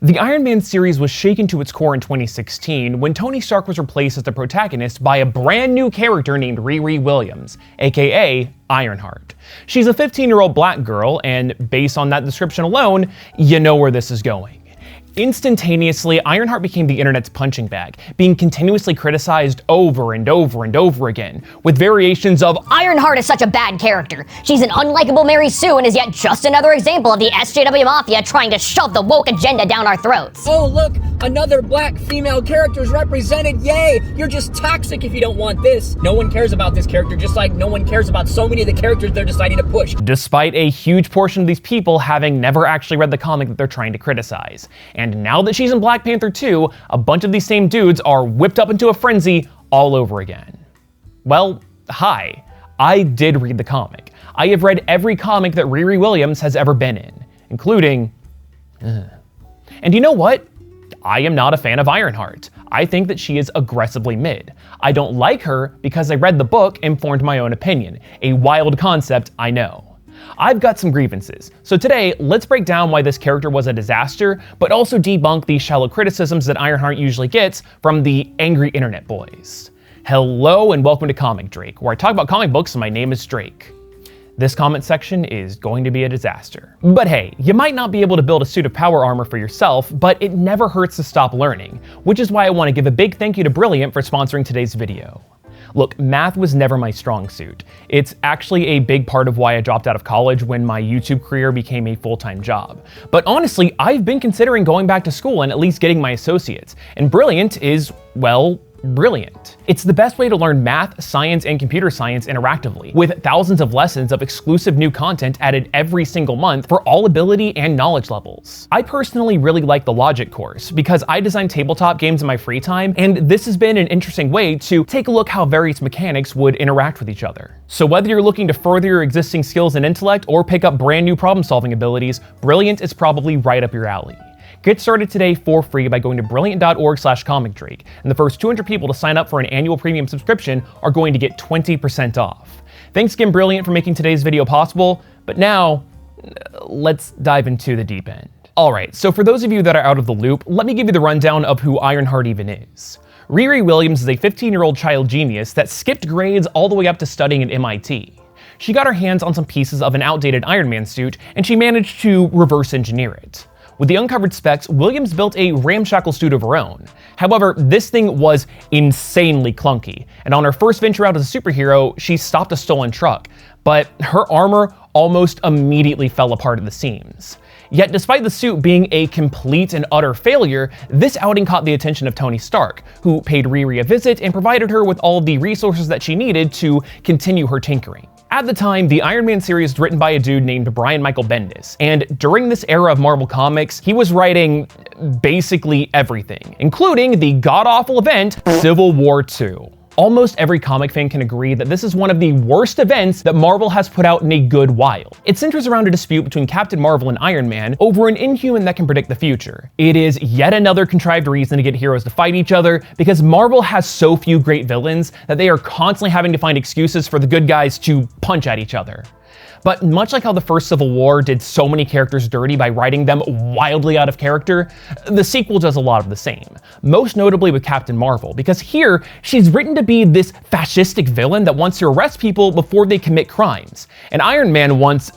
The Iron Man series was shaken to its core in 2016 when Tony Stark was replaced as the protagonist by a brand new character named Riri Williams, aka Ironheart. She's a 15-year-old black girl, and based on that description alone, you know where this is going. Instantaneously, Ironheart became the internet's punching bag, being continuously criticized over and over and over again, with variations of Ironheart is such a bad character. She's an unlikable Mary Sue and is yet just another example of the SJW Mafia trying to shove the woke agenda down our throats. Oh look, another black female character is represented, yay! You're just toxic if you don't want this. No one cares about this character, just like no one cares about so many of the characters they're deciding to push. Despite a huge portion of these people having never actually read the comic that they're trying to criticize. And now that she's in Black Panther 2, a bunch of these same dudes are whipped up into a frenzy all over again. Well, hi. I did read the comic. I have read every comic that Riri Williams has ever been in, including... And you know what? I am not a fan of Ironheart. I think that she is aggressively mid. I don't like her because I read the book and formed my own opinion. A wild concept, I know. I've got some grievances, so today let's break down why this character was a disaster, but also debunk the shallow criticisms that Ironheart usually gets from the angry internet boys. Hello and welcome to Comic Drake, where I talk about comic books and my name is Drake. This comment section is going to be a disaster. But hey, you might not be able to build a suit of power armor for yourself, but it never hurts to stop learning, which is why I want to give a big thank you to Brilliant for sponsoring today's video. Look, math was never my strong suit. It's actually a big part of why I dropped out of college when my YouTube career became a full-time job. But honestly, I've been considering going back to school and at least getting my associates, and Brilliant is, well, brilliant. It's the best way to learn math, science, and computer science interactively, with thousands of lessons of exclusive new content added every single month for all ability and knowledge levels. I personally really like the logic course because I design tabletop games in my free time, and this has been an interesting way to take a look how various mechanics would interact with each other. So whether you're looking to further your existing skills and intellect or pick up brand new problem-solving abilities, Brilliant is probably right up your alley. Get started today for free by going to brilliant.org/comicdrake, and the first 200 people to sign up for an annual premium subscription are going to get 20% off. Thanks again, Brilliant, for making today's video possible, but now, let's dive into the deep end. Alright, so for those of you that are out of the loop, let me give you the rundown of who Ironheart even is. Riri Williams is a 15-year-old child genius that skipped grades all the way up to studying at MIT. She got her hands on some pieces of an outdated Iron Man suit, and she managed to reverse engineer it. With the uncovered specs, Williams built a ramshackle suit of her own. However, this thing was insanely clunky, and on her first venture out as a superhero, she stopped a stolen truck, but her armor almost immediately fell apart at the seams. Yet despite the suit being a complete and utter failure, this outing caught the attention of Tony Stark, who paid Riri a visit and provided her with all the resources that she needed to continue her tinkering. At the time, the Iron Man series was written by a dude named Brian Michael Bendis, and during this era of Marvel Comics, he was writing basically everything, including the god-awful event Civil War II. Almost every comic fan can agree that this is one of the worst events that Marvel has put out in a good while. It centers around a dispute between Captain Marvel and Iron Man over an Inhuman that can predict the future. It is yet another contrived reason to get heroes to fight each other, because Marvel has so few great villains that they are constantly having to find excuses for the good guys to punch at each other. But much like how the first Civil War did so many characters dirty by writing them wildly out of character, the sequel does a lot of the same. Most notably with Captain Marvel, because here, she's written to be this fascistic villain that wants to arrest people before they commit crimes. And Iron Man wants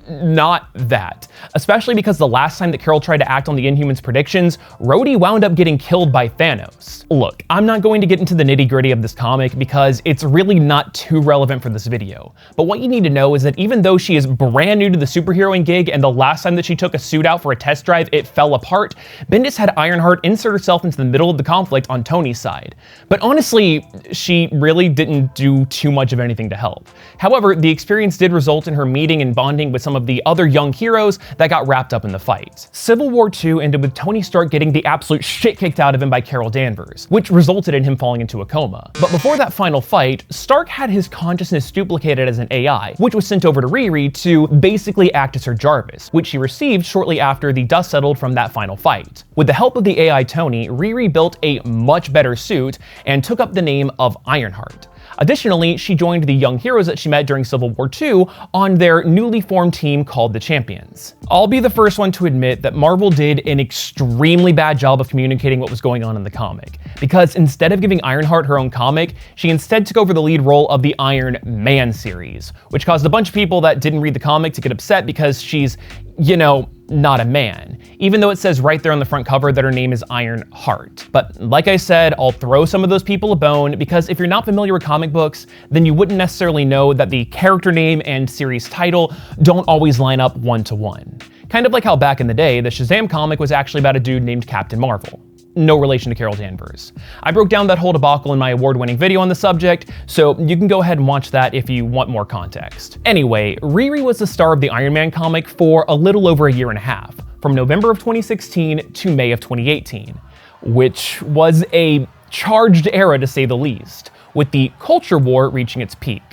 not that. Especially because the last time that Carol tried to act on the Inhumans' predictions, Rhodey wound up getting killed by Thanos. Look, I'm not going to get into the nitty-gritty of this comic because it's really not too relevant for this video. But what you need to know is that even though she is brand new to the superheroing gig and the last time that she took a suit out for a test drive it fell apart, Bendis had Ironheart insert herself into the middle of the conflict on Tony's side. But honestly, she really didn't do too much of anything to help. However, the experience did result in her meeting and bonding with some of the other young heroes that got wrapped up in the fight. Civil War II ended with Tony Stark getting the absolute shit kicked out of him by Carol Danvers, which resulted in him falling into a coma. But before that final fight, Stark had his consciousness duplicated as an AI, which was sent over to Riri to basically act as her Jarvis, which she received shortly after the dust settled from that final fight. With the help of the AI Tony, Riri built a much better suit and took up the name of Ironheart. Additionally, she joined the young heroes that she met during Civil War II on their newly formed team called the Champions. I'll be the first one to admit that Marvel did an extremely bad job of communicating what was going on in the comic, because instead of giving Ironheart her own comic, she instead took over the lead role of the Iron Man series, which caused a bunch of people that didn't read the comic to get upset because she's, you know, not a man, even though it says right there on the front cover that her name is Ironheart. But like I said, I'll throw some of those people a bone, because if you're not familiar with comic books, then you wouldn't necessarily know that the character name and series title don't always line up one-to-one. Kind of like how back in the day, the Shazam comic was actually about a dude named Captain Marvel. No relation to Carol Danvers. I broke down that whole debacle in my award-winning video on the subject, so you can go ahead and watch that if you want more context. Anyway, Riri was the star of the Iron Man comic for a little over a year and a half, from November of 2016 to May of 2018, which was a charged era to say the least, with the culture war reaching its peak.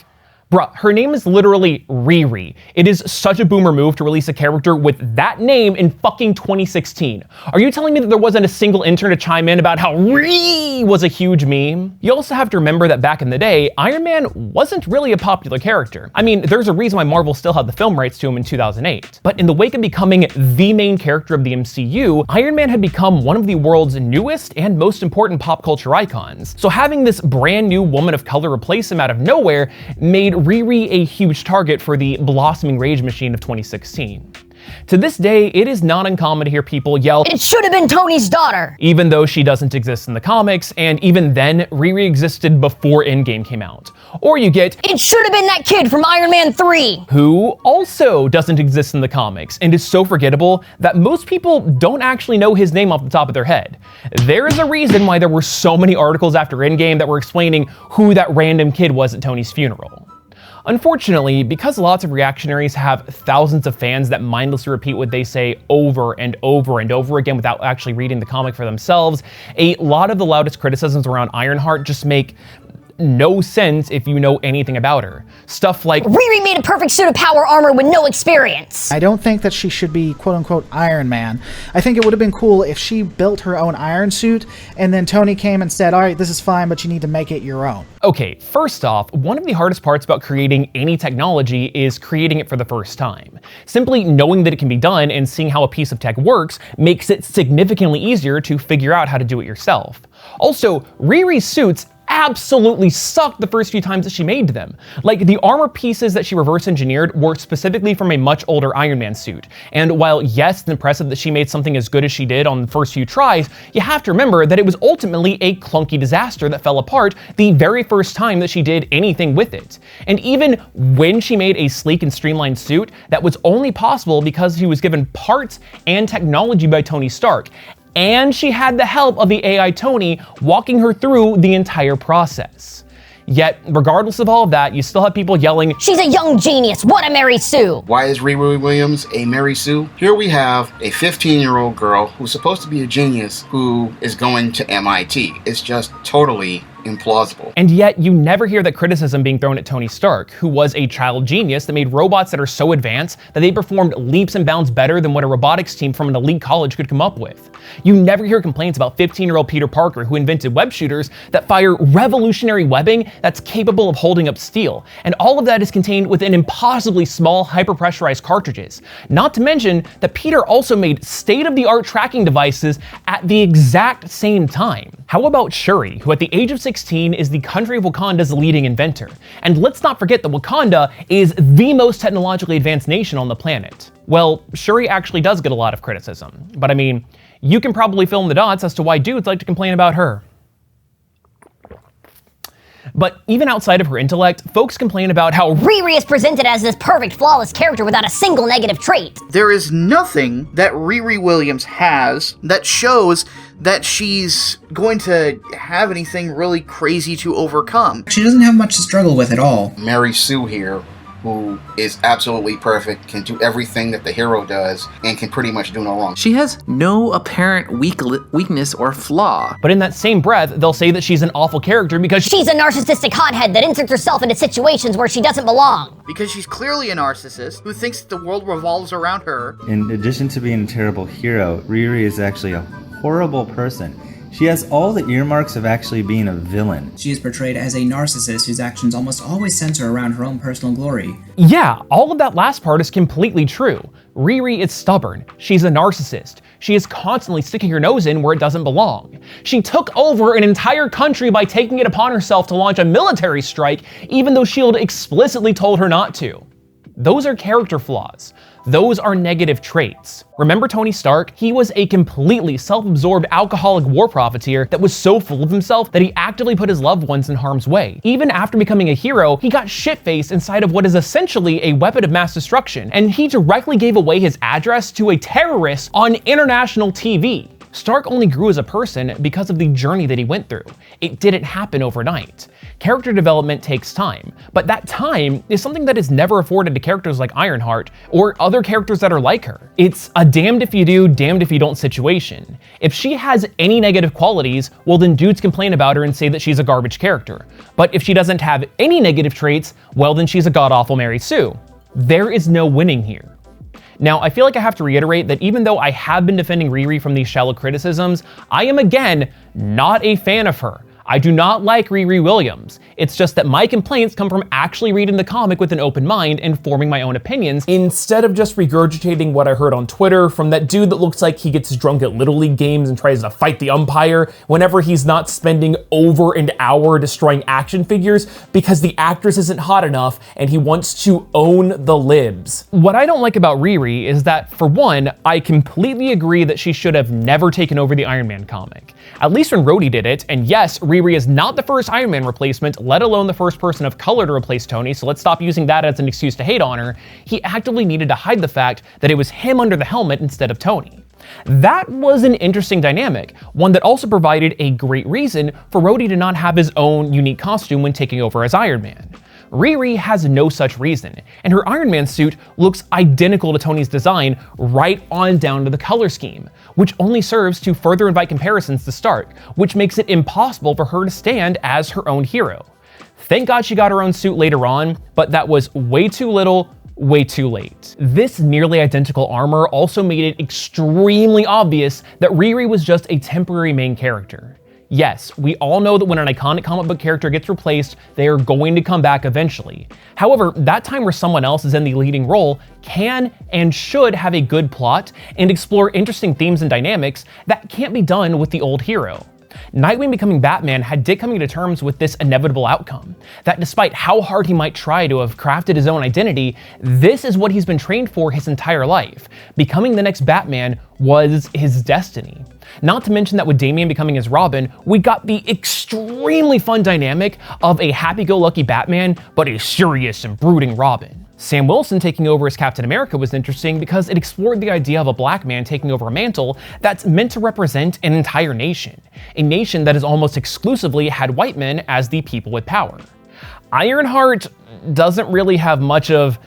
Bruh, her name is literally Riri. It is such a boomer move to release a character with that name in fucking 2016. Are you telling me that there wasn't a single intern to chime in about how Riri was a huge meme? You also have to remember that back in the day, Iron Man wasn't really a popular character. I mean, there's a reason why Marvel still had the film rights to him in 2008. But in the wake of becoming the main character of the MCU, Iron Man had become one of the world's newest and most important pop culture icons. So having this brand new woman of color replace him out of nowhere made Riri a huge target for the blossoming rage machine of 2016. To this day, it is not uncommon to hear people yell, "It should have been Tony's daughter!" even though she doesn't exist in the comics, and even then, Riri existed before Endgame came out. Or you get, "It should have been that kid from Iron Man 3! Who also doesn't exist in the comics, and is so forgettable that most people don't actually know his name off the top of their head. There is a reason why there were so many articles after Endgame that were explaining who that random kid was at Tony's funeral. Unfortunately, because lots of reactionaries have thousands of fans that mindlessly repeat what they say over and over and over again without actually reading the comic for themselves, a lot of the loudest criticisms around Ironheart just make no sense if you know anything about her. Stuff like, "Riri made a perfect suit of power armor with no experience." I don't think that she should be quote-unquote Iron Man. I think it would have been cool if she built her own iron suit and then Tony came and said, "Alright, this is fine, but you need to make it your own." Okay, first off, one of the hardest parts about creating any technology is creating it for the first time. Simply knowing that it can be done and seeing how a piece of tech works makes it significantly easier to figure out how to do it yourself. Also, Riri's suits absolutely sucked the first few times that she made them. Like, the armor pieces that she reverse engineered were specifically from a much older Iron Man suit. And while yes, it's impressive that she made something as good as she did on the first few tries, you have to remember that it was ultimately a clunky disaster that fell apart the very first time that she did anything with it. And even when she made a sleek and streamlined suit, that was only possible because she was given parts and technology by Tony Stark. And she had the help of the AI Tony walking her through the entire process. Yet, regardless of all of that, you still have people yelling, "She's a young genius, what a Mary Sue!" Why is Riri Williams a Mary Sue? Here we have a 15-year-old girl who's supposed to be a genius who is going to MIT. It's just totally implausible. And yet you never hear that criticism being thrown at Tony Stark, who was a child genius that made robots that are so advanced that they performed leaps and bounds better than what a robotics team from an elite college could come up with. You never hear complaints about 15-year-old Peter Parker, who invented web shooters that fire revolutionary webbing that's capable of holding up steel. And all of that is contained within impossibly small, hyper-pressurized cartridges. Not to mention that Peter also made state-of-the-art tracking devices at the exact same time. How about Shuri, who at the age of 16 is the country of Wakanda's leading inventor? And let's not forget that Wakanda is the most technologically advanced nation on the planet. Well, Shuri actually does get a lot of criticism, but I mean, you can probably fill in the dots as to why dudes like to complain about her. But even outside of her intellect, folks complain about how Riri is presented as this perfect, flawless character without a single negative trait. There is nothing that Riri Williams has that shows that she's going to have anything really crazy to overcome. She doesn't have much to struggle with at all. Mary Sue here, who is absolutely perfect, can do everything that the hero does, and can pretty much do no wrong. She has no apparent weakness or flaw. But in that same breath, they'll say that she's an awful character because she's a narcissistic hothead that inserts herself into situations where she doesn't belong. Because she's clearly a narcissist who thinks that the world revolves around her. In addition to being a terrible hero, Riri is actually a horrible person. She has all the earmarks of actually being a villain. She is portrayed as a narcissist whose actions almost always center around her own personal glory. Yeah, all of that last part is completely true. Riri is stubborn. She's a narcissist. She is constantly sticking her nose in where it doesn't belong. She took over an entire country by taking it upon herself to launch a military strike, even though S.H.I.E.L.D. explicitly told her not to. Those are character flaws. Those are negative traits. Remember Tony Stark? He was a completely self-absorbed alcoholic war profiteer that was so full of himself that he actively put his loved ones in harm's way. Even after becoming a hero, he got shit-faced inside of what is essentially a weapon of mass destruction, and he directly gave away his address to a terrorist on international TV. Stark only grew as a person because of the journey that he went through. It didn't happen overnight. Character development takes time, but that time is something that is never afforded to characters like Ironheart or other characters that are like her. It's a damned if you do, damned if you don't situation. If she has any negative qualities, well then dudes complain about her and say that she's a garbage character. But if she doesn't have any negative traits, well then she's a god-awful Mary Sue. There is no winning here. Now, I feel like I have to reiterate that even though I have been defending Riri from these shallow criticisms, I am again not a fan of her. I do not like Riri Williams. It's just that my complaints come from actually reading the comic with an open mind and forming my own opinions, instead of just regurgitating what I heard on Twitter from that dude that looks like he gets drunk at Little League games and tries to fight the umpire whenever he's not spending over an hour destroying action figures because the actress isn't hot enough and he wants to own the libs. What I don't like about Riri is that, for one, I completely agree that she should have never taken over the Iron Man comic. At least when Rhodey did it, and yes, Riri is not the first Iron Man replacement, let alone the first person of color to replace Tony, so let's stop using that as an excuse to hate on her. He actively needed to hide the fact that it was him under the helmet instead of Tony. That was an interesting dynamic, one that also provided a great reason for Rhodey to not have his own unique costume when taking over as Iron Man. Riri has no such reason, and her Iron Man suit looks identical to Tony's design right on down to the color scheme, which only serves to further invite comparisons to Stark, which makes it impossible for her to stand as her own hero. Thank God she got her own suit later on, but that was way too little, way too late. This nearly identical armor also made it extremely obvious that Riri was just a temporary main character. Yes, we all know that when an iconic comic book character gets replaced, they are going to come back eventually. However, that time where someone else is in the leading role can and should have a good plot and explore interesting themes and dynamics that can't be done with the old hero. Nightwing becoming Batman had Dick coming to terms with this inevitable outcome, that despite how hard he might try to have crafted his own identity, this is what he's been trained for his entire life. Becoming the next Batman was his destiny. Not to mention that with Damian becoming his Robin, we got the extremely fun dynamic of a happy-go-lucky Batman, but a serious and brooding Robin. Sam Wilson taking over as Captain America was interesting because it explored the idea of a black man taking over a mantle that's meant to represent an entire nation, a nation that has almost exclusively had white men as the people with power. Ironheart doesn't really have much of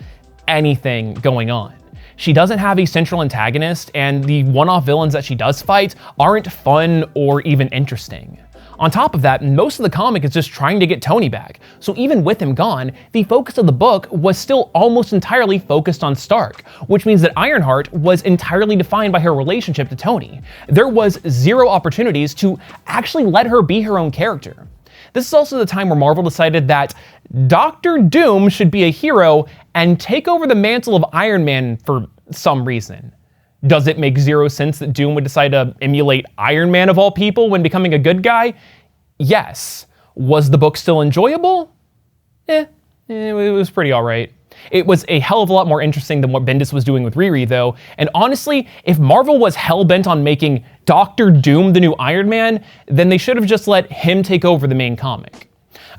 anything going on. She doesn't have a central antagonist, and the one-off villains that she does fight aren't fun or even interesting. On top of that, most of the comic is just trying to get Tony back, so even with him gone, the focus of the book was still almost entirely focused on Stark, which means that Ironheart was entirely defined by her relationship to Tony. There was zero opportunities to actually let her be her own character. This is also the time where Marvel decided that Dr. Doom should be a hero and take over the mantle of Iron Man for some reason. Does it make zero sense that Doom would decide to emulate Iron Man of all people when becoming a good guy? Yes. Was the book still enjoyable? It was pretty alright. It was a hell of a lot more interesting than what Bendis was doing with Riri, though, and honestly, if Marvel was hell-bent on making Dr. Doom the new Iron Man, then they should have just let him take over the main comic.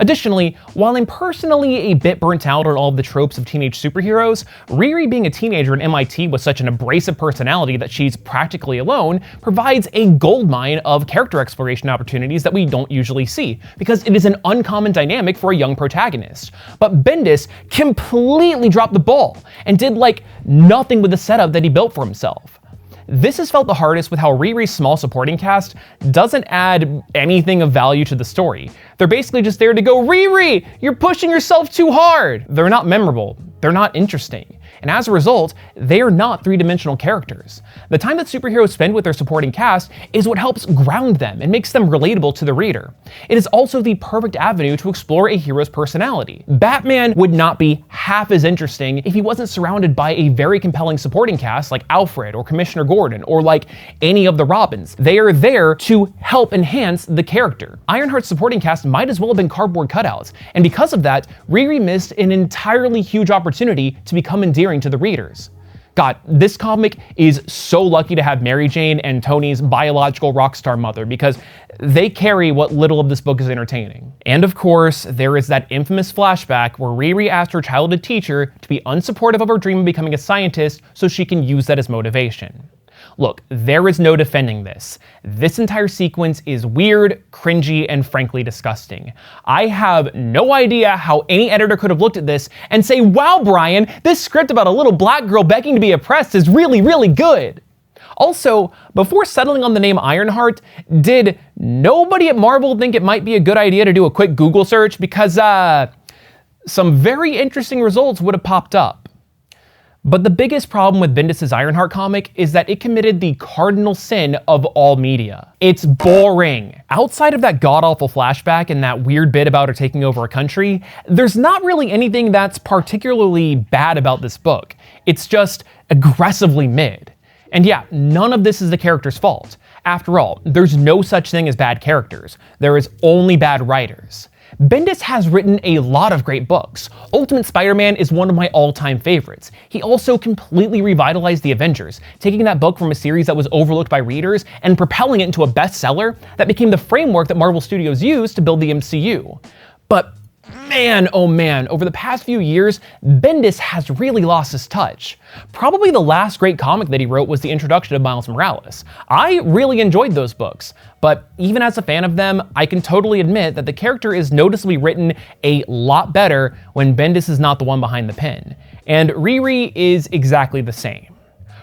Additionally, while I'm personally a bit burnt out on all of the tropes of teenage superheroes, Riri being a teenager at MIT with such an abrasive personality that she's practically alone provides a goldmine of character exploration opportunities that we don't usually see, because it is an uncommon dynamic for a young protagonist. But Bendis completely dropped the ball and did like nothing with the setup that he built for himself. This has felt the hardest with how Riri's small supporting cast doesn't add anything of value to the story. They're basically just there to go, Riri, you're pushing yourself too hard! They're not memorable. They're not interesting. and as a result, they are not three-dimensional characters. The time that superheroes spend with their supporting cast is what helps ground them and makes them relatable to the reader. It is also the perfect avenue to explore a hero's personality. Batman would not be half as interesting if he wasn't surrounded by a very compelling supporting cast like Alfred or Commissioner Gordon or like any of the Robins. They are there to help enhance the character. Ironheart's supporting cast might as well have been cardboard cutouts, and because of that, Riri missed an entirely huge opportunity to become endearing to the readers. God, this comic is so lucky to have Mary Jane and Tony's biological rock star mother, because they carry what little of this book is entertaining. And of course, there is that infamous flashback where Riri asked her childhood teacher to be unsupportive of her dream of becoming a scientist so she can use that as motivation. Look, there is no defending this. This entire sequence is weird, cringy, and frankly disgusting. I have no idea how any editor could have looked at this and say, wow, Brian, this script about a little black girl begging to be oppressed is really, really good. Also, before settling on the name Ironheart, did nobody at Marvel think it might be a good idea to do a quick Google search? Because, some very interesting results would have popped up. But the biggest problem with Bendis' Ironheart comic is that it committed the cardinal sin of all media. It's boring. Outside of that god-awful flashback and that weird bit about her taking over a country, there's not really anything that's particularly bad about this book. It's just aggressively mid. And yeah, none of this is the character's fault. After all, there's no such thing as bad characters. There is only bad writers. Bendis has written a lot of great books. Ultimate Spider-Man is one of my all-time favorites. He also completely revitalized the Avengers, taking that book from a series that was overlooked by readers and propelling it into a bestseller that became the framework that Marvel Studios used to build the MCU. But man, oh man, over the past few years, Bendis has really lost his touch. Probably the last great comic that he wrote was the introduction of Miles Morales. I really enjoyed those books, but even as a fan of them, I can totally admit that the character is noticeably written a lot better when Bendis is not the one behind the pen. And Riri is exactly the same.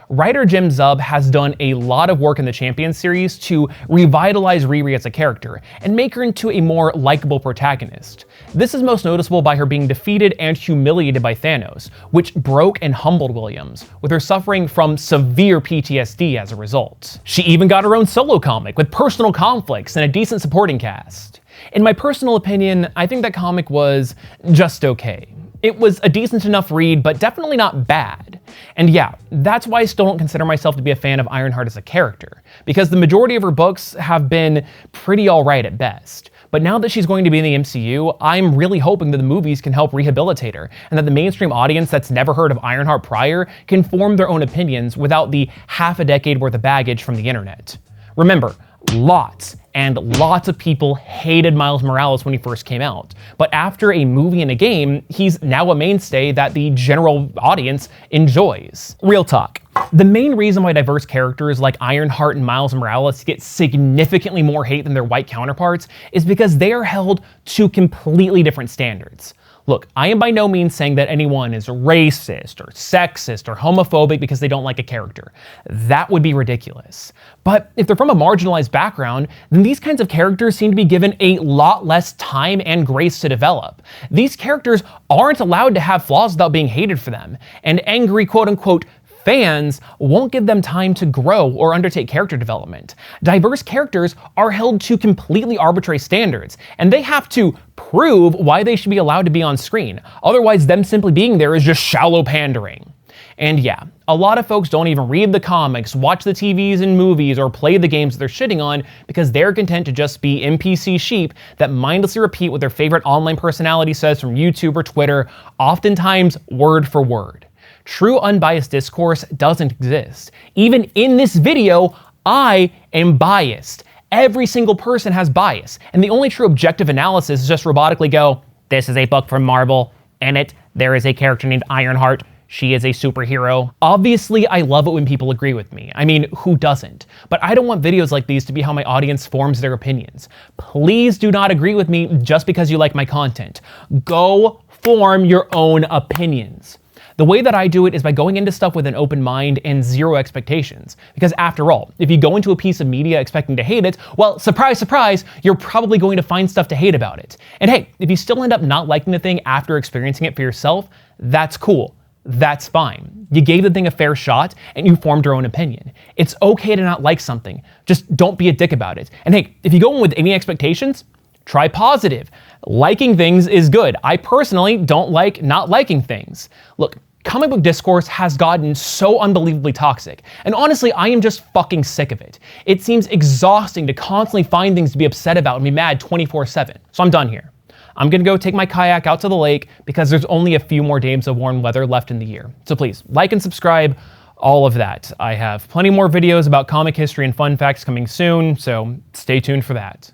Writer Jim Zub has done a lot of work in the Champions series to revitalize Riri as a character and make her into a more likable protagonist. This is most noticeable by her being defeated and humiliated by Thanos, which broke and humbled Williams, with her suffering from severe PTSD as a result. She even got her own solo comic with personal conflicts and a decent supporting cast. In my personal opinion, I think that comic was just okay. It was a decent enough read, but definitely not bad. And yeah, that's why I still don't consider myself to be a fan of Ironheart as a character, because the majority of her books have been pretty alright at best. But now that she's going to be in the MCU, I'm really hoping that the movies can help rehabilitate her, and that the mainstream audience that's never heard of Ironheart prior can form their own opinions without the half a decade worth of baggage from the internet. Remember, lots and lots of people hated Miles Morales when he first came out, but after a movie and a game, he's now a mainstay that the general audience enjoys. Real talk. The main reason why diverse characters like Ironheart and Miles Morales get significantly more hate than their white counterparts is because they are held to completely different standards. Look, I am by no means saying that anyone is racist or sexist or homophobic because they don't like a character. That would be ridiculous. But if they're from a marginalized background, then these kinds of characters seem to be given a lot less time and grace to develop. These characters aren't allowed to have flaws without being hated for them, and angry quote-unquote fans won't give them time to grow or undertake character development. Diverse characters are held to completely arbitrary standards, and they have to prove why they should be allowed to be on screen. Otherwise, them simply being there is just shallow pandering. And yeah, a lot of folks don't even read the comics, watch the TVs and movies, or play the games that they're shitting on because they're content to just be NPC sheep that mindlessly repeat what their favorite online personality says from YouTube or Twitter, oftentimes word for word. True unbiased discourse doesn't exist. Even in this video, I am biased. Every single person has bias, and the only true objective analysis is just robotically go, this is a book from Marvel. In it, there is a character named Ironheart. She is a superhero. Obviously, I love it when people agree with me. I mean, who doesn't? But I don't want videos like these to be how my audience forms their opinions. Please do not agree with me just because you like my content. Go form your own opinions. The way that I do it is by going into stuff with an open mind and zero expectations. Because after all, if you go into a piece of media expecting to hate it, well, surprise, surprise, you're probably going to find stuff to hate about it. And hey, if you still end up not liking the thing after experiencing it for yourself, that's cool. That's fine. You gave the thing a fair shot and you formed your own opinion. It's okay to not like something. Just don't be a dick about it. And hey, if you go in with any expectations, try positive. Liking things is good. I personally don't like not liking things. Look, comic book discourse has gotten so unbelievably toxic, and honestly, I am just fucking sick of it. It seems exhausting to constantly find things to be upset about and be mad 24/7. So I'm done here. I'm gonna go take my kayak out to the lake because there's only a few more days of warm weather left in the year. So please, like and subscribe, all of that. I have plenty more videos about comic history and fun facts coming soon, so stay tuned for that.